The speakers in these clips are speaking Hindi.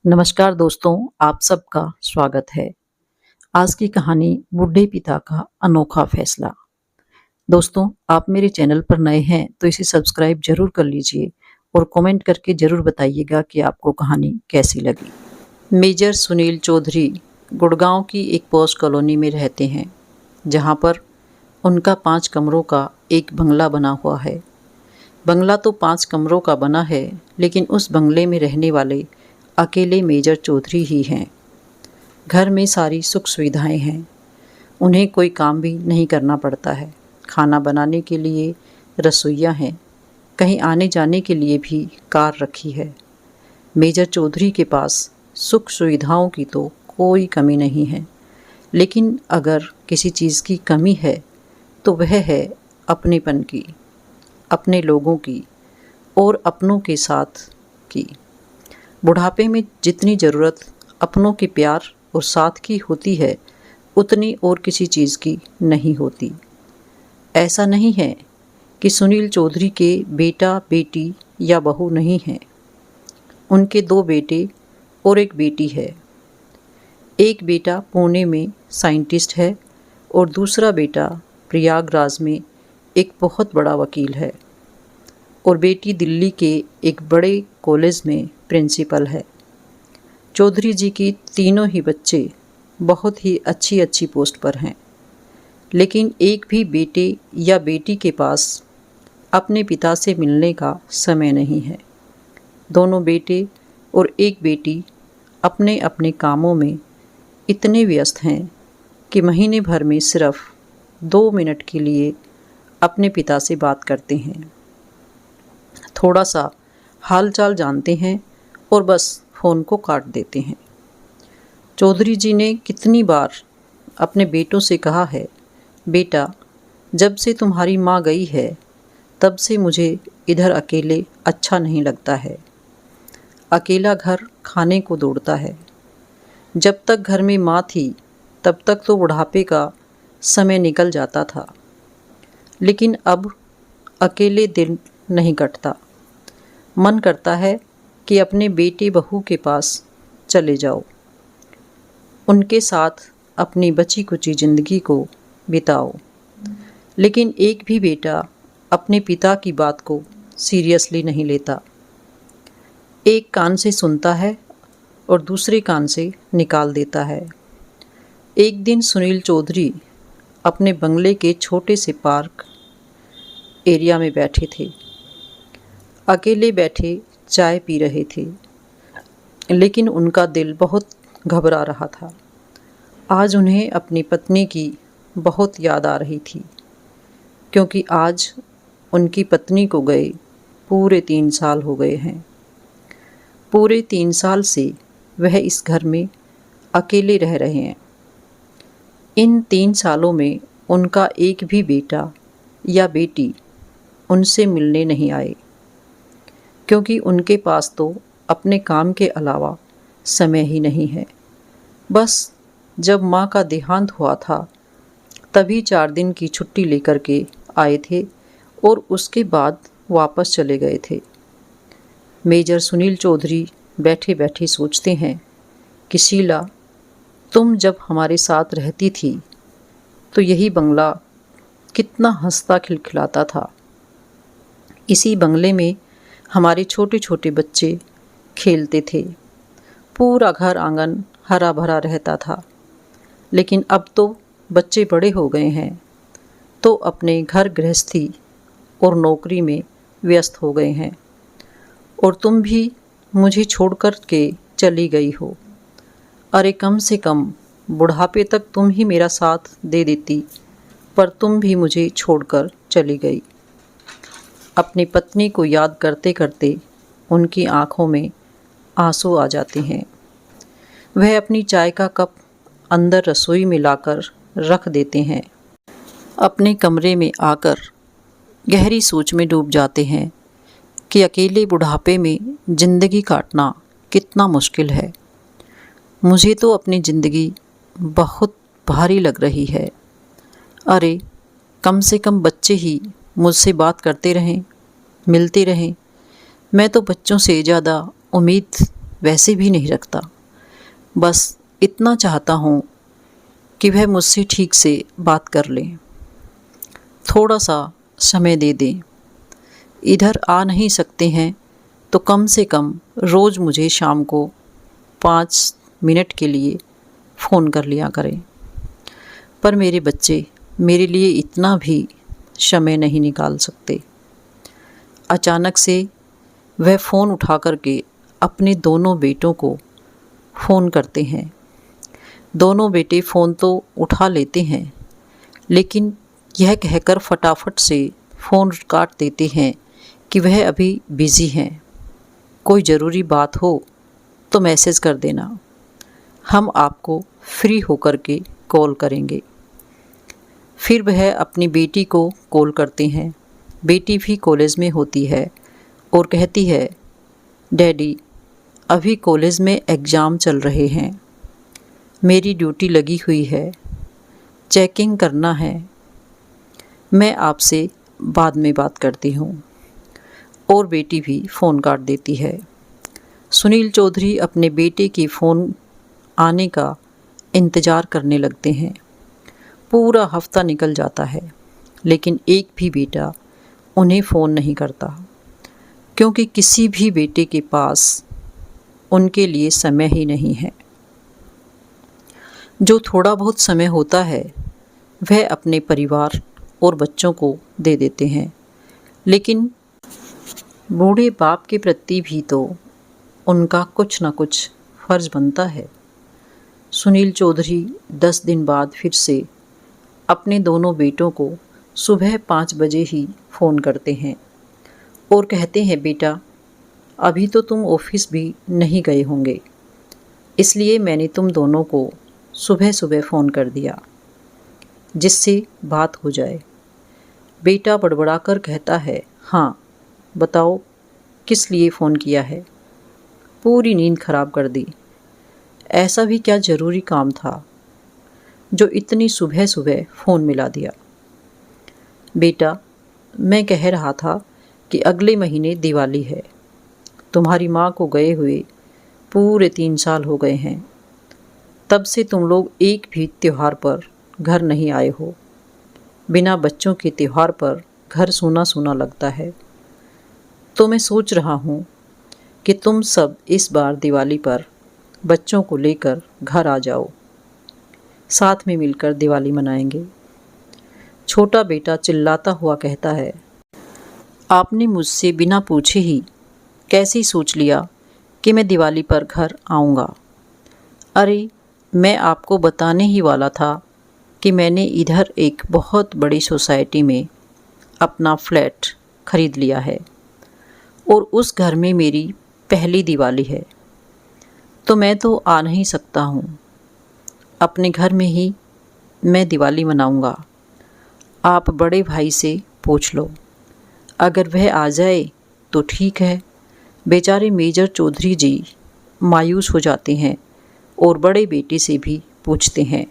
नमस्कार दोस्तों, आप सबका स्वागत है। आज की कहानी बूढ़े पिता का अनोखा फैसला। दोस्तों, आप मेरे चैनल पर नए हैं तो इसे सब्सक्राइब जरूर कर लीजिए और कमेंट करके जरूर बताइएगा कि आपको कहानी कैसी लगी। मेजर सुनील चौधरी गुड़गांव की एक पॉश कॉलोनी में रहते हैं, जहां पर उनका 5 कमरों का एक बंगला बना हुआ है। बंगला तो 5 कमरों का बना है, लेकिन उस बंगले में रहने वाले अकेले मेजर चौधरी ही हैं। घर में सारी सुख सुविधाएं हैं। उन्हें कोई काम भी नहीं करना पड़ता है। खाना बनाने के लिए रसोइयाँ हैं। कहीं आने जाने के लिए भी कार रखी है। मेजर चौधरी के पास सुख सुविधाओं की तो कोई कमी नहीं है, लेकिन अगर किसी चीज़ की कमी है तो वह है अपनेपन की, अपने लोगों की और अपनों के साथ की। बुढ़ापे में जितनी ज़रूरत अपनों के प्यार और साथ की होती है, उतनी और किसी चीज़ की नहीं होती। ऐसा नहीं है कि सुनील चौधरी के बेटा बेटी या बहू नहीं हैं। उनके 2 बेटे और एक बेटी है। एक बेटा पुणे में साइंटिस्ट है और दूसरा बेटा प्रयागराज में एक बहुत बड़ा वकील है और बेटी दिल्ली के एक बड़े कॉलेज में प्रिंसिपल है। चौधरी जी की तीनों ही बच्चे बहुत ही अच्छी अच्छी पोस्ट पर हैं, लेकिन एक भी बेटे या बेटी के पास अपने पिता से मिलने का समय नहीं है। दोनों बेटे और एक बेटी अपने अपने कामों में इतने व्यस्त हैं कि महीने भर में सिर्फ 2 मिनट के लिए अपने पिता से बात करते हैं, थोड़ा सा हालचाल जानते हैं और बस फ़ोन को काट देते हैं। चौधरी जी ने कितनी बार अपने बेटों से कहा है, बेटा, जब से तुम्हारी माँ गई है तब से मुझे इधर अकेले अच्छा नहीं लगता है। अकेला घर खाने को दौड़ता है। जब तक घर में माँ थी तब तक तो बुढ़ापे का समय निकल जाता था, लेकिन अब अकेले दिन नहीं कटता। मन करता है कि अपने बेटे बहू के पास चले जाओ, उनके साथ अपनी बची कुची ज़िंदगी को बिताओ। लेकिन एक भी बेटा अपने पिता की बात को सीरियसली नहीं लेता। एक कान से सुनता है और दूसरे कान से निकाल देता है। एक दिन सुनील चौधरी अपने बंगले के छोटे से पार्क एरिया में बैठे थे। अकेले बैठे चाय पी रहे थे, लेकिन उनका दिल बहुत घबरा रहा था। आज उन्हें अपनी पत्नी की बहुत याद आ रही थी, क्योंकि आज उनकी पत्नी को गए पूरे 3 साल हो गए हैं। पूरे 3 साल से वह इस घर में अकेले रह रहे हैं। इन 3 सालों में उनका एक भी बेटा या बेटी उनसे मिलने नहीं आए, क्योंकि उनके पास तो अपने काम के अलावा समय ही नहीं है। बस जब माँ का देहांत हुआ था तभी 4 दिन की छुट्टी लेकर के आए थे और उसके बाद वापस चले गए थे। मेजर सुनील चौधरी बैठे बैठे सोचते हैं कि शीला, तुम जब हमारे साथ रहती थी तो यही बंगला कितना हंसता खिलखिलाता था। इसी बंगले में हमारे छोटे छोटे बच्चे खेलते थे। पूरा घर आंगन हरा भरा रहता था। लेकिन अब तो बच्चे बड़े हो गए हैं तो अपने घर गृहस्थी और नौकरी में व्यस्त हो गए हैं, और तुम भी मुझे छोड़कर के चली गई हो। अरे कम से कम बुढ़ापे तक तुम ही मेरा साथ दे देती, पर तुम भी मुझे छोड़कर चली गई। अपनी पत्नी को याद करते करते उनकी आंखों में आंसू आ जाते हैं। वह अपनी चाय का कप अंदर रसोई में लाकर रख देते हैं। अपने कमरे में आकर गहरी सोच में डूब जाते हैं कि अकेले बुढ़ापे में ज़िंदगी काटना कितना मुश्किल है। मुझे तो अपनी ज़िंदगी बहुत भारी लग रही है। अरे कम से कम बच्चे ही मुझसे बात करते रहें, मिलते रहें। मैं तो बच्चों से ज़्यादा उम्मीद वैसे भी नहीं रखता। बस इतना चाहता हूँ कि वह मुझसे ठीक से बात कर ले, थोड़ा सा समय दे दे। इधर आ नहीं सकते हैं तो कम से कम रोज़ मुझे शाम को 5 मिनट के लिए फ़ोन कर लिया करें। पर मेरे बच्चे मेरे लिए इतना भी समय नहीं निकाल सकते। अचानक से वह फ़ोन उठा कर के अपने दोनों बेटों को फ़ोन करते हैं। दोनों बेटे फ़ोन तो उठा लेते हैं, लेकिन यह कहकर फटाफट से फ़ोन काट देते हैं कि वह अभी बिज़ी हैं, कोई ज़रूरी बात हो तो मैसेज कर देना, हम आपको फ्री होकर के कॉल करेंगे। फिर वह अपनी बेटी को कॉल करते हैं। बेटी भी कॉलेज में होती है और कहती है, डैडी अभी कॉलेज में एग्ज़ाम चल रहे हैं, मेरी ड्यूटी लगी हुई है, चेकिंग करना है, मैं आपसे बाद में बात करती हूँ। और बेटी भी फ़ोन काट देती है। सुनील चौधरी अपने बेटे के फ़ोन आने का इंतज़ार करने लगते हैं। पूरा हफ्ता निकल जाता है, लेकिन एक भी बेटा उन्हें फ़ोन नहीं करता, क्योंकि किसी भी बेटे के पास उनके लिए समय ही नहीं है। जो थोड़ा बहुत समय होता है वह अपने परिवार और बच्चों को दे देते हैं, लेकिन बूढ़े बाप के प्रति भी तो उनका कुछ न कुछ फ़र्ज़ बनता है। सुनील चौधरी 10 दिन बाद फिर से अपने दोनों बेटों को सुबह 5 बजे ही फ़ोन करते हैं और कहते हैं, बेटा अभी तो तुम ऑफिस भी नहीं गए होंगे, इसलिए मैंने तुम दोनों को सुबह सुबह फ़ोन कर दिया, जिससे बात हो जाए। बेटा बड़बड़ा कर कहता है, हाँ बताओ किस लिए फ़ोन किया है। पूरी नींद खराब कर दी। ऐसा भी क्या ज़रूरी काम था जो इतनी सुबह सुबह फ़ोन मिला दिया। बेटा मैं कह रहा था कि अगले महीने दिवाली है, तुम्हारी माँ को गए हुए पूरे 3 साल हो गए हैं, तब से तुम लोग एक भी त्यौहार पर घर नहीं आए हो। बिना बच्चों के त्यौहार पर घर सूना सूना लगता है। तो मैं सोच रहा हूँ कि तुम सब इस बार दिवाली पर बच्चों को लेकर घर आ जाओ, साथ में मिलकर दिवाली मनाएंगे। छोटा बेटा चिल्लाता हुआ कहता है, आपने मुझसे बिना पूछे ही कैसे सोच लिया कि मैं दिवाली पर घर आऊँगा। अरे मैं आपको बताने ही वाला था कि मैंने इधर एक बहुत बड़ी सोसाइटी में अपना फ्लैट ख़रीद लिया है और उस घर में मेरी पहली दिवाली है, तो मैं तो आ नहीं सकता हूँ। अपने घर में ही मैं दिवाली मनाऊँगा। आप बड़े भाई से पूछ लो, अगर वह आ जाए तो ठीक है। बेचारे मेजर चौधरी जी मायूस हो जाते हैं और बड़े बेटे से भी पूछते हैं,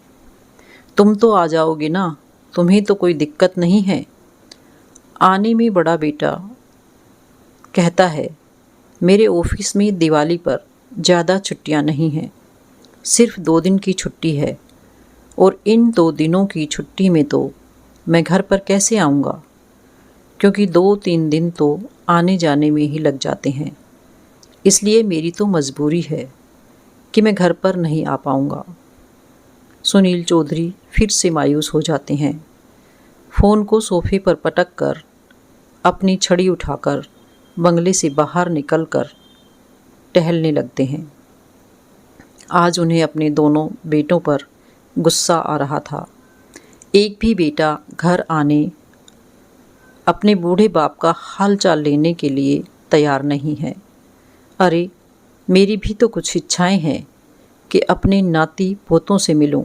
तुम तो आ जाओगे ना, तुम्हें तो कोई दिक्कत नहीं है। आने में बड़ा बेटा कहता है, मेरे ऑफिस में दिवाली पर ज़्यादा छुट्टियां नहीं हैं, सिर्फ 2 दिन की छुट्टी है, और इन 2 दिनों की छुट्टी में तो मैं घर पर कैसे आऊँगा, क्योंकि 2-3 दिन तो आने जाने में ही लग जाते हैं। इसलिए मेरी तो मजबूरी है कि मैं घर पर नहीं आ पाऊँगा। सुनील चौधरी फिर से मायूस हो जाते हैं। फ़ोन को सोफे पर पटक कर अपनी छड़ी उठाकर बंगले से बाहर निकलकर टहलने लगते हैं। आज उन्हें अपने दोनों बेटों पर गुस्सा आ रहा था। एक भी बेटा घर आने अपने बूढ़े बाप का हाल चाल लेने के लिए तैयार नहीं है। अरे मेरी भी तो कुछ इच्छाएं हैं कि अपने नाती पोतों से मिलूं,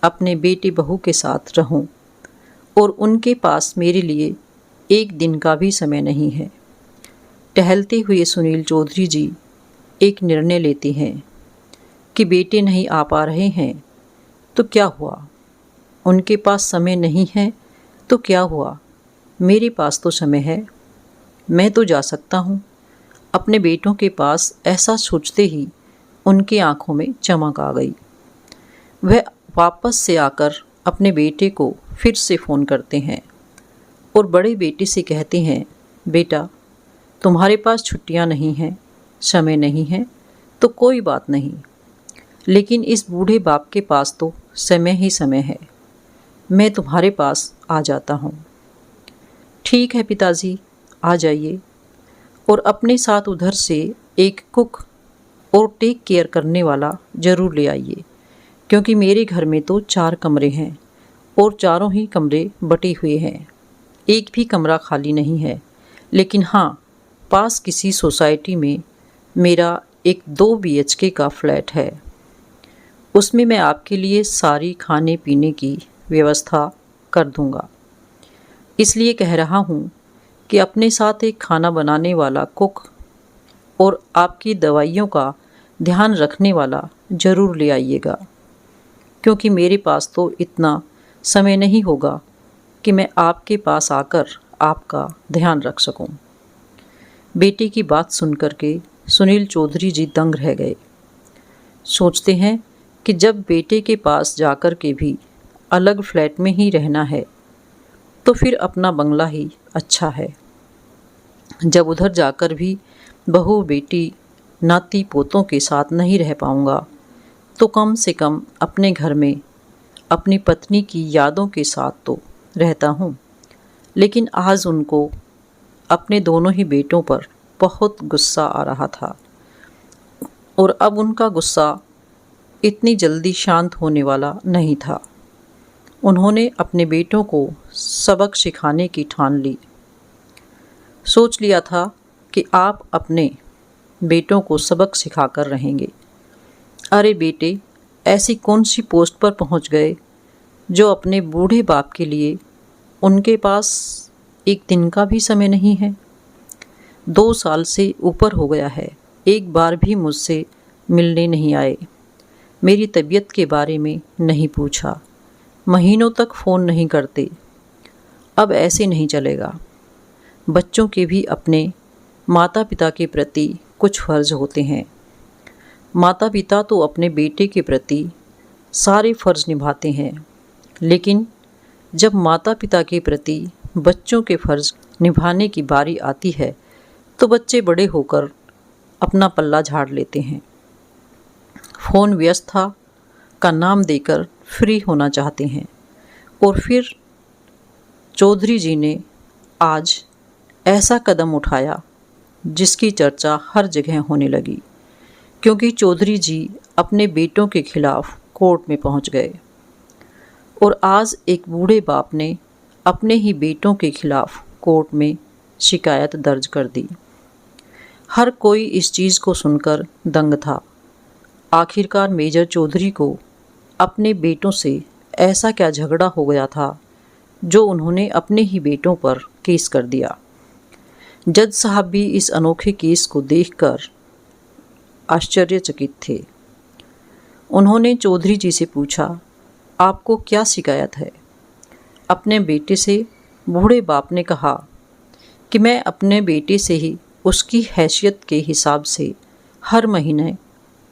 अपने बेटी बहू के साथ रहूं, और उनके पास मेरे लिए एक दिन का भी समय नहीं है। टहलते हुए सुनील चौधरी जी एक निर्णय लेते हैं कि बेटे नहीं आ पा रहे हैं तो क्या हुआ, उनके पास समय नहीं है तो क्या हुआ, मेरे पास तो समय है, मैं तो जा सकता हूँ। अपने बेटों के पास ऐसा सोचते ही उनकी आंखों में चमक आ गई। वह वापस से आकर अपने बेटे को फिर से फ़ोन करते हैं और बड़े बेटे से कहते हैं, बेटा तुम्हारे पास छुट्टियां नहीं हैं, समय नहीं है तो कोई बात नहीं, लेकिन इस बूढ़े बाप के पास तो समय ही समय है। मैं तुम्हारे पास आ जाता हूँ। ठीक है पिताजी, आ जाइए, और अपने साथ उधर से एक कुक और टेक केयर करने वाला ज़रूर ले आइए, क्योंकि मेरे घर में तो 4 कमरे हैं और चारों ही कमरे बटे हुए हैं। एक भी कमरा खाली नहीं है। लेकिन हाँ, पास किसी सोसाइटी में मेरा एक 2 BHK का फ्लैट है। उसमें मैं आपके लिए सारी खाने पीने की व्यवस्था कर दूंगा। इसलिए कह रहा हूँ कि अपने साथ एक खाना बनाने वाला कुक और आपकी दवाइयों का ध्यान रखने वाला ज़रूर ले आइएगा, क्योंकि मेरे पास तो इतना समय नहीं होगा कि मैं आपके पास आकर आपका ध्यान रख सकूं। बेटे की बात सुनकर के सुनील चौधरी जी दंग रह गए। सोचते हैं कि जब बेटे के पास जाकर के भी अलग फ्लैट में ही रहना है तो फिर अपना बंगला ही अच्छा है। जब उधर जाकर भी बहू बेटी नाती पोतों के साथ नहीं रह पाऊंगा तो कम से कम अपने घर में अपनी पत्नी की यादों के साथ तो रहता हूँ। लेकिन आज उनको अपने दोनों ही बेटों पर बहुत गुस्सा आ रहा था और अब उनका गुस्सा इतनी जल्दी शांत होने वाला नहीं था। उन्होंने अपने बेटों को सबक सिखाने की ठान ली। सोच लिया था कि आप अपने बेटों को सबक सिखाकर रहेंगे। अरे बेटे, ऐसी कौन सी पोस्ट पर पहुंच गए जो अपने बूढ़े बाप के लिए उनके पास एक दिन का भी समय नहीं है। 2 साल से ऊपर हो गया है, एक बार भी मुझसे मिलने नहीं आए, मेरी तबीयत के बारे में नहीं पूछा, महीनों तक फ़ोन नहीं करते। अब ऐसे नहीं चलेगा। बच्चों के भी अपने माता पिता के प्रति कुछ फ़र्ज़ होते हैं। माता पिता तो अपने बेटे के प्रति सारे फ़र्ज़ निभाते हैं, लेकिन जब माता पिता के प्रति बच्चों के फ़र्ज़ निभाने की बारी आती है तो बच्चे बड़े होकर अपना पल्ला झाड़ लेते हैं। फ़ोन व्यवस्था का नाम देकर फ्री होना चाहते हैं। और फिर चौधरी जी ने आज ऐसा कदम उठाया जिसकी चर्चा हर जगह होने लगी, क्योंकि चौधरी जी अपने बेटों के खिलाफ कोर्ट में पहुंच गए और आज एक बूढ़े बाप ने अपने ही बेटों के खिलाफ कोर्ट में शिकायत दर्ज कर दी। हर कोई इस चीज़ को सुनकर दंग था। आखिरकार मेजर चौधरी को अपने बेटों से ऐसा क्या झगड़ा हो गया था जो उन्होंने अपने ही बेटों पर केस कर दिया। जज साहब भी इस अनोखे केस को देखकर आश्चर्यचकित थे। उन्होंने चौधरी जी से पूछा, आपको क्या शिकायत है? अपने बेटे से बूढ़े बाप ने कहा कि मैं अपने बेटे से ही उसकी हैसियत के हिसाब से हर महीने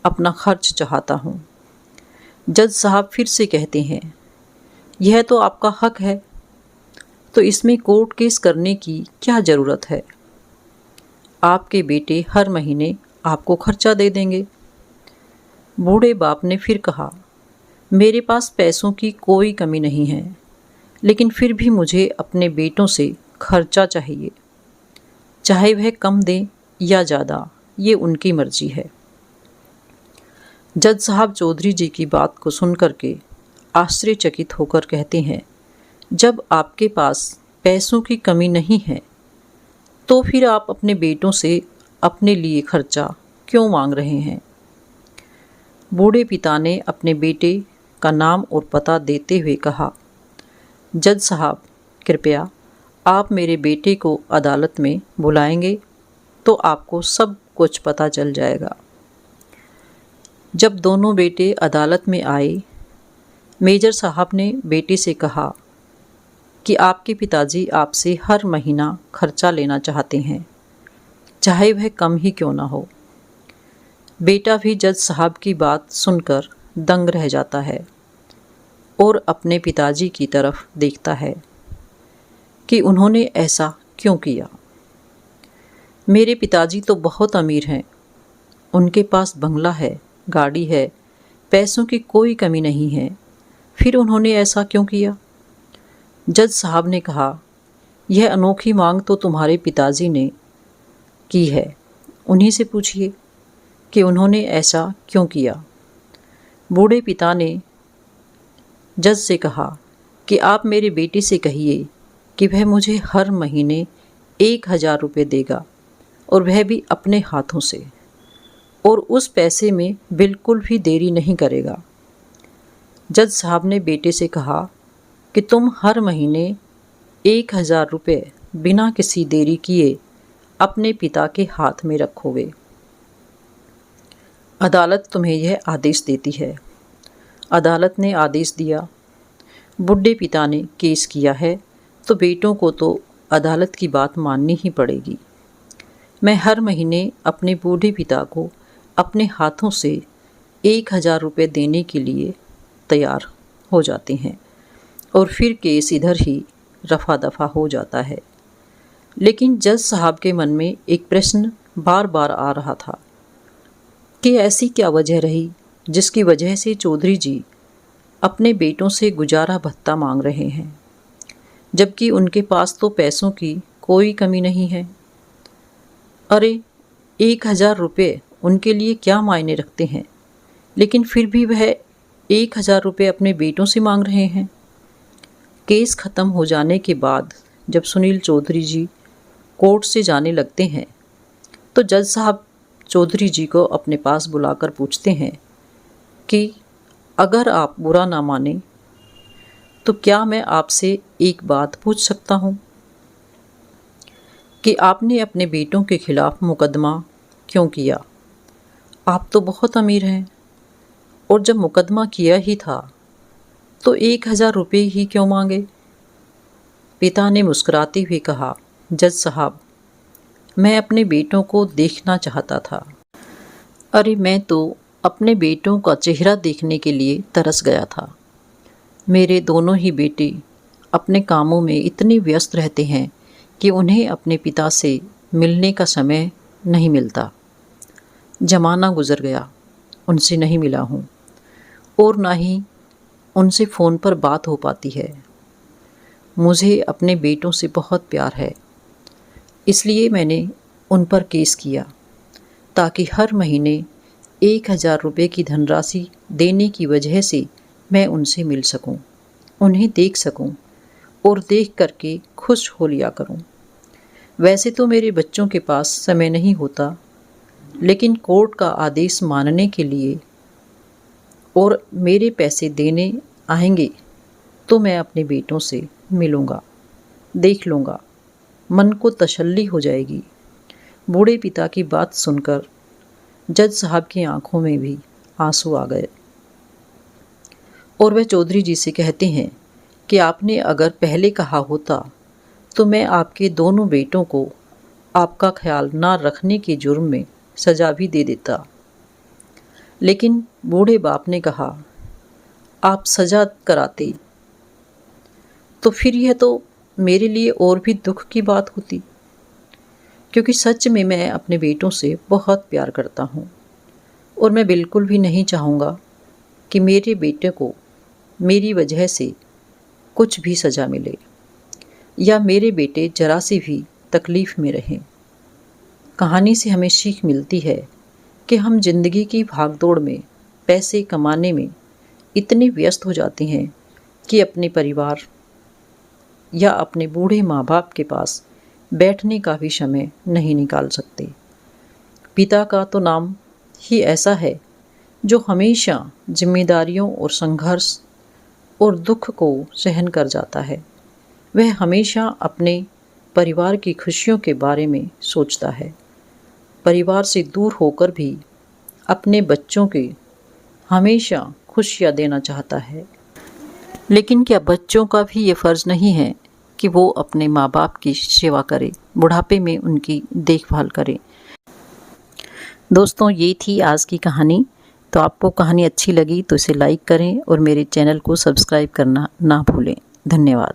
अपना खर्च चाहता हूँ। जज साहब फिर से कहते हैं, यह तो आपका हक है, तो इसमें कोर्ट केस करने की क्या ज़रूरत है? आपके बेटे हर महीने आपको खर्चा दे देंगे। बूढ़े बाप ने फिर कहा, मेरे पास पैसों की कोई कमी नहीं है, लेकिन फिर भी मुझे अपने बेटों से खर्चा चाहिए, चाहे वह कम दें या ज़्यादा, ये उनकी मर्जी है। जज साहब चौधरी जी की बात को सुन करके आश्चर्यचकित होकर कहते हैं, जब आपके पास पैसों की कमी नहीं है तो फिर आप अपने बेटों से अपने लिए खर्चा क्यों मांग रहे हैं? बूढ़े पिता ने अपने बेटे का नाम और पता देते हुए कहा, जज साहब कृपया आप मेरे बेटे को अदालत में बुलाएंगे तो आपको सब कुछ पता चल जाएगा। जब दोनों बेटे अदालत में आए, मेजर साहब ने बेटे से कहा कि आपके पिताजी आपसे हर महीना खर्चा लेना चाहते हैं। चाहे वह कम ही क्यों ना हो। बेटा भी जज साहब की बात सुनकर दंग रह जाता है और अपने पिताजी की तरफ देखता है कि उन्होंने ऐसा क्यों किया। मेरे पिताजी तो बहुत अमीर हैं, उनके पास बंगला है, गाड़ी है, पैसों की कोई कमी नहीं है, फिर उन्होंने ऐसा क्यों किया? जज साहब ने कहा, यह अनोखी मांग तो तुम्हारे पिताजी ने की है, उन्हीं से पूछिए कि उन्होंने ऐसा क्यों किया। बूढ़े पिता ने जज से कहा कि आप मेरे बेटे से कहिए कि वह मुझे हर महीने 1,000 रुपये देगा, और वह भी अपने हाथों से, और उस पैसे में बिल्कुल भी देरी नहीं करेगा। जज साहब ने बेटे से कहा कि तुम हर महीने 1,000 रुपये बिना किसी देरी किए अपने पिता के हाथ में रखोगे। अदालत तुम्हें यह आदेश देती है। अदालत ने आदेश दिया। बुढ़े पिता ने केस किया है तो बेटों को तो अदालत की बात माननी ही पड़ेगी। मैं हर महीने अपने बूढ़े पिता को अपने हाथों से 1,000 रुपये देने के लिए तैयार हो जाते हैं, और फिर केस इधर ही रफा दफा हो जाता है। लेकिन जज साहब के मन में एक प्रश्न बार बार आ रहा था कि ऐसी क्या वजह रही जिसकी वजह से चौधरी जी अपने बेटों से गुजारा भत्ता मांग रहे हैं, जबकि उनके पास तो पैसों की कोई कमी नहीं है। अरे 1,000 रुपये उनके लिए क्या मायने रखते हैं, लेकिन फिर भी वह 1,000 रुपये अपने बेटों से मांग रहे हैं। केस ख़त्म हो जाने के बाद जब सुनील चौधरी जी कोर्ट से जाने लगते हैं तो जज साहब चौधरी जी को अपने पास बुलाकर पूछते हैं कि अगर आप बुरा ना माने तो क्या मैं आपसे एक बात पूछ सकता हूँ कि आपने अपने बेटों के खिलाफ मुकदमा क्यों किया? आप तो बहुत अमीर हैं, और जब मुकदमा किया ही था तो 1,000 रुपये ही क्यों मांगे? पिता ने मुस्कुराते हुए कहा, जज साहब, मैं अपने बेटों को देखना चाहता था। अरे मैं तो अपने बेटों का चेहरा देखने के लिए तरस गया था। मेरे दोनों ही बेटे अपने कामों में इतने व्यस्त रहते हैं कि उन्हें अपने पिता से मिलने का समय नहीं मिलता। ज़माना गुज़र गया, उनसे नहीं मिला हूँ, और ना ही उनसे फ़ोन पर बात हो पाती है। मुझे अपने बेटों से बहुत प्यार है, इसलिए मैंने उन पर केस किया ताकि हर महीने 1,000 रुपये की धनराशि देने की वजह से मैं उनसे मिल सकूं, उन्हें देख सकूं और देख करके खुश हो लिया करूं। वैसे तो मेरे बच्चों के पास समय नहीं होता, लेकिन कोर्ट का आदेश मानने के लिए और मेरे पैसे देने आएंगे तो मैं अपने बेटों से मिलूँगा, देख लूँगा, मन को तसल्ली हो जाएगी। बूढ़े पिता की बात सुनकर जज साहब की आंखों में भी आंसू आ गए, और वह चौधरी जी से कहते हैं कि आपने अगर पहले कहा होता तो मैं आपके दोनों बेटों को आपका ख्याल ना रखने के जुर्म में सज़ा भी दे देता। लेकिन बूढ़े बाप ने कहा, आप सज़ा कराते तो फिर यह तो मेरे लिए और भी दुख की बात होती, क्योंकि सच में मैं अपने बेटों से बहुत प्यार करता हूँ, और मैं बिल्कुल भी नहीं चाहूँगा कि मेरे बेटे को मेरी वजह से कुछ भी सज़ा मिले या मेरे बेटे जरा सी भी तकलीफ़ में रहें। कहानी से हमें सीख मिलती है कि हम जिंदगी की भागदौड़ में पैसे कमाने में इतने व्यस्त हो जाते हैं कि अपने परिवार या अपने बूढ़े माँ बाप के पास बैठने का भी समय नहीं निकाल सकते। पिता का तो नाम ही ऐसा है जो हमेशा जिम्मेदारियों और संघर्ष और दुख को सहन कर जाता है। वह हमेशा अपने परिवार की खुशियों के बारे में सोचता है, परिवार से दूर होकर भी अपने बच्चों के हमेशा खुशियाँ देना चाहता है। लेकिन क्या बच्चों का भी ये फ़र्ज़ नहीं है कि वो अपने माँ बाप की सेवा करें, बुढ़ापे में उनकी देखभाल करें, दोस्तों ये थी आज की कहानी। तो आपको कहानी अच्छी लगी तो इसे लाइक करें और मेरे चैनल को सब्सक्राइब करना ना भूलें। धन्यवाद।